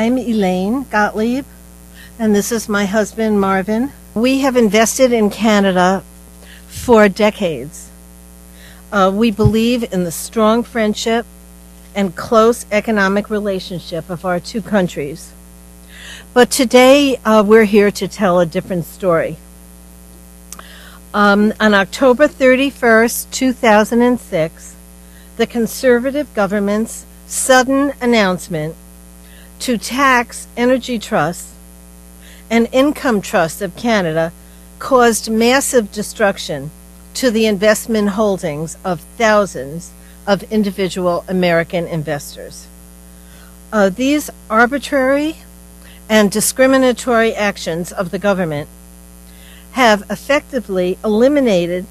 I'm Elaine Gottlieb, and this is my husband, Marvin. We have invested in Canada for decades. We believe in the strong friendship and close economic relationship of our two countries. But today, we're here to tell a different story. On October 31st, 2006, the Conservative government's sudden announcement to tax energy trusts and income trusts of Canada caused massive destruction to the investment holdings of thousands of individual American investors. These arbitrary and discriminatory actions of the government have effectively eliminated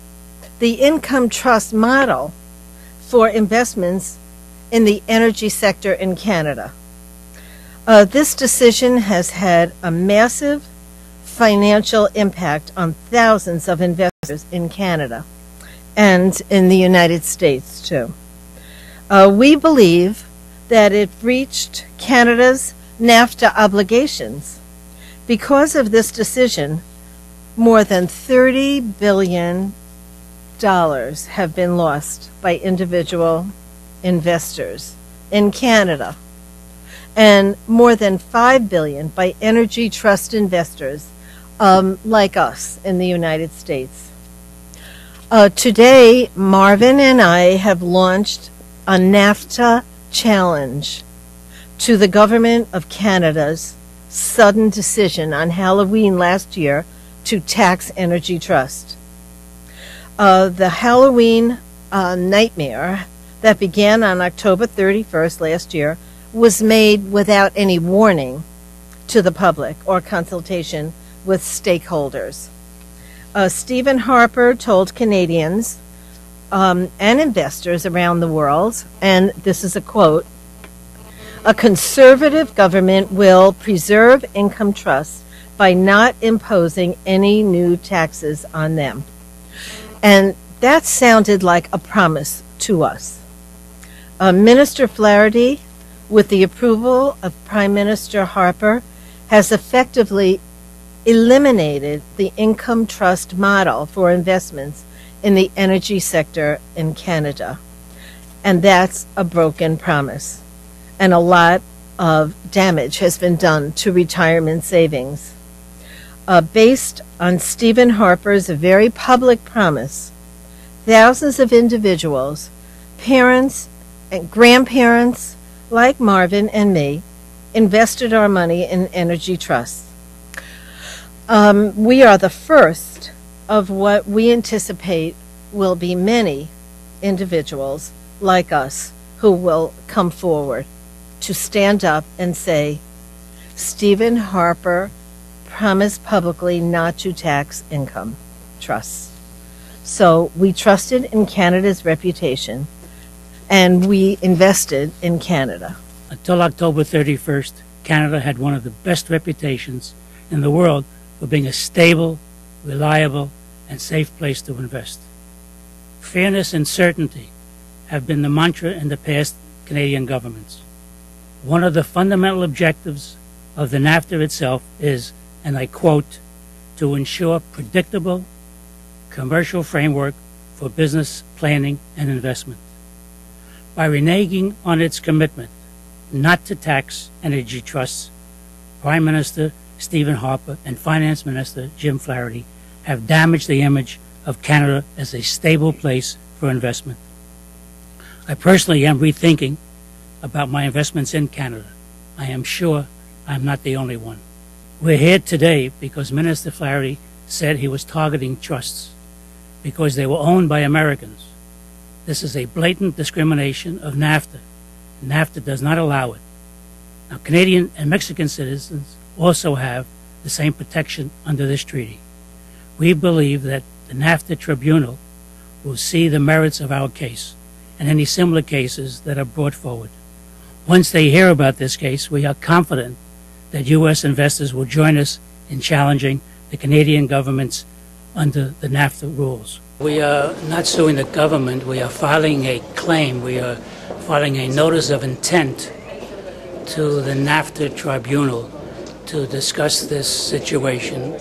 the income trust model for investments in the energy sector in Canada. This decision has had a massive financial impact on thousands of investors in Canada and in the United States too. We believe that it breached Canada's NAFTA obligations. Because of this decision, more than $30 billion have been lost by individual investors in Canada, and more than $5 billion by energy trust investors like us in the United States. Today, Marvin and I have launched a NAFTA challenge to the government of Canada's sudden decision on Halloween last year to tax energy trust. The Halloween nightmare that began on October 31st last year was made without any warning to the public or consultation with stakeholders. Stephen Harper told Canadians and investors around the world, and this is a quote, "A conservative government will preserve income trusts by not imposing any new taxes on them." And that sounded like a promise to us. Minister Flaherty, with the approval of Prime Minister Harper, has effectively eliminated the income trust model for investments in the energy sector in Canada. And that's a broken promise. And a lot of damage has been done to retirement savings. Based on Stephen Harper's very public promise, thousands of individuals, parents and grandparents like Marvin and me, invested our money in energy trusts. We are the first of what we anticipate will be many individuals like us who will come forward to stand up and say, Stephen Harper promised publicly not to tax income trusts. So we trusted in Canada's reputation, and we invested in Canada. Until October 31st, Canada had one of the best reputations in the world for being a stable, reliable, and safe place to invest. Fairness and certainty have been the mantra in the past Canadian governments. One of the fundamental objectives of the NAFTA itself is, and I quote, "to ensure predictable commercial framework for business planning and investment." By reneging on its commitment not to tax energy trusts, Prime Minister Stephen Harper and Finance Minister Jim Flaherty have damaged the image of Canada as a stable place for investment. I personally am rethinking about my investments in Canada. I am sure I'm not the only one. We're here today because Minister Flaherty said he was targeting trusts because they were owned by Americans. This is a blatant discrimination of NAFTA. NAFTA does not allow it. Now, Canadian and Mexican citizens also have the same protection under this treaty. We believe that the NAFTA Tribunal will see the merits of our case and any similar cases that are brought forward. Once they hear about this case, we are confident that U.S. investors will join us in challenging the Canadian government's under the NAFTA rules. We are not suing the government. We are filing a claim. We are filing a notice of intent to the NAFTA tribunal to discuss this situation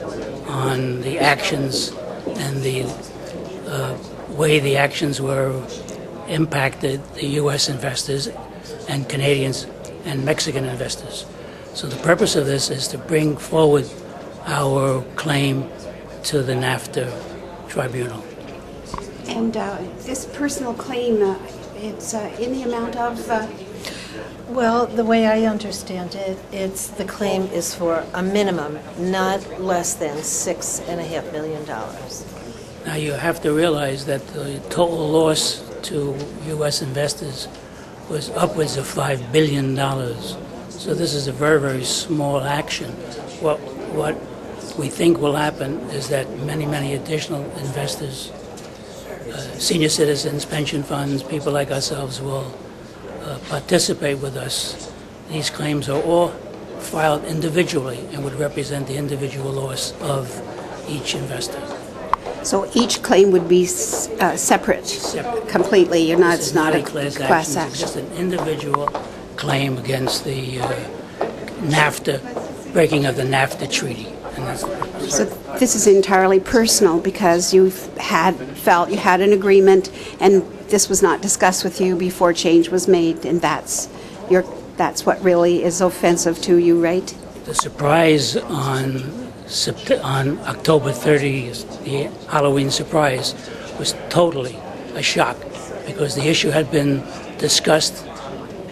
on the actions and the way the actions were impacted the U.S. investors and Canadians and Mexican investors. So the purpose of this is to bring forward our claim to the NAFTA tribunal. And this personal claim, it's in the amount of... Well, the way I understand it, the claim is for a minimum, not less than $6.5 million. Now you have to realize that the total loss to U.S. investors was upwards of $5 billion. So this is a very, very small action. What we think will happen is that many, many additional investors, senior citizens, pension funds, people like ourselves will participate with us. These claims are all filed individually and would represent the individual loss of each investor. So each claim would be separate completely. You're not, it's not a class action. It's just an individual claim against the NAFTA, breaking of the NAFTA treaty. And that's the purpose. So this is entirely personal because you felt you had an agreement and this was not discussed with you before change was made, and that's what really is offensive to you, right? The surprise on October 30th, the Halloween surprise, was totally a shock because the issue had been discussed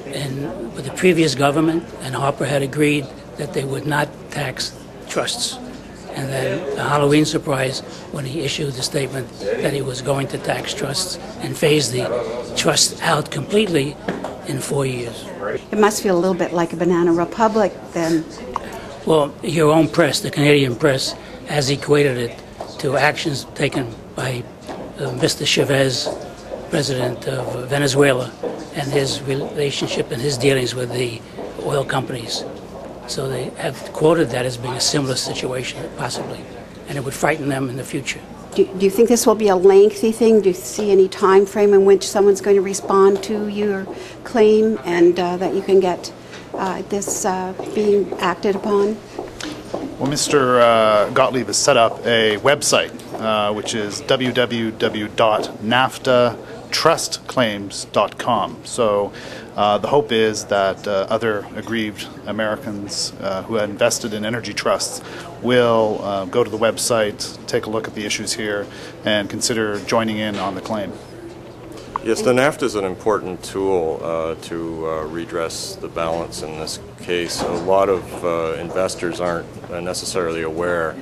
with the previous government, and Harper had agreed that they would not tax trusts. And then the Halloween surprise when he issued the statement that he was going to tax trusts and phase the trusts out completely in 4 years. It must feel a little bit like a banana republic then. Well, your own press, the Canadian press, has equated it to actions taken by Mr. Chavez, president of Venezuela, and his relationship and his dealings with the oil companies. So they have quoted that as being a similar situation, possibly, and it would frighten them in the future. Do you think this will be a lengthy thing? Do you see any time frame in which someone's going to respond to your claim and that you can get this being acted upon? Well, Mr. Gottlieb has set up a website, which is www.naftatrustclaims.com. So the hope is that other aggrieved Americans who had invested in energy trusts will go to the website, take a look at the issues here, and consider joining in on the claim. Yes, the NAFTA is an important tool to redress the balance in this case. A lot of investors aren't necessarily aware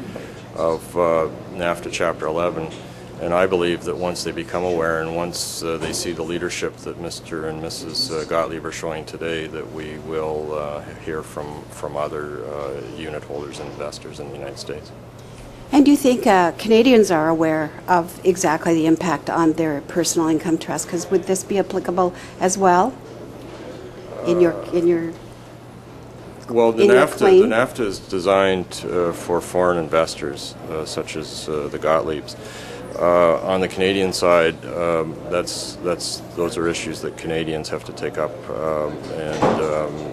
of NAFTA Chapter 11, and I believe that once they become aware and once they see the leadership that Mr. and Mrs. Gottlieb are showing today, that we will hear from other unit holders and investors in the United States. And do you think Canadians are aware of exactly the impact on their personal income trust? Because would this be applicable as well in your well, the NAFTA is designed for foreign investors, such as the Gottliebs. On the Canadian side, those are issues that Canadians have to take up, and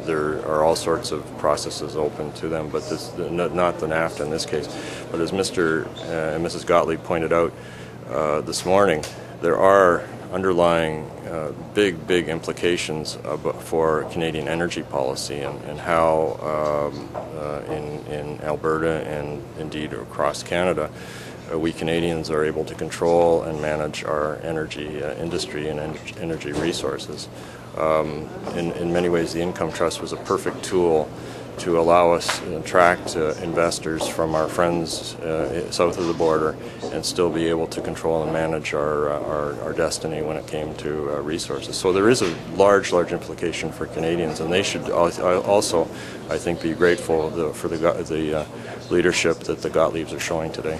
there are all sorts of processes open to them, but not the NAFTA in this case. But as Mr. and Mrs. Gottlieb pointed out this morning, there are underlying big implications for Canadian energy policy and how in Alberta and indeed across Canada we Canadians are able to control and manage our energy industry and energy resources. In many ways, the income trust was a perfect tool to allow us to attract investors from our friends south of the border and still be able to control and manage our destiny when it came to resources. So there is a large implication for Canadians, and they should also, I think, be grateful for the leadership that the Gottliebs are showing today.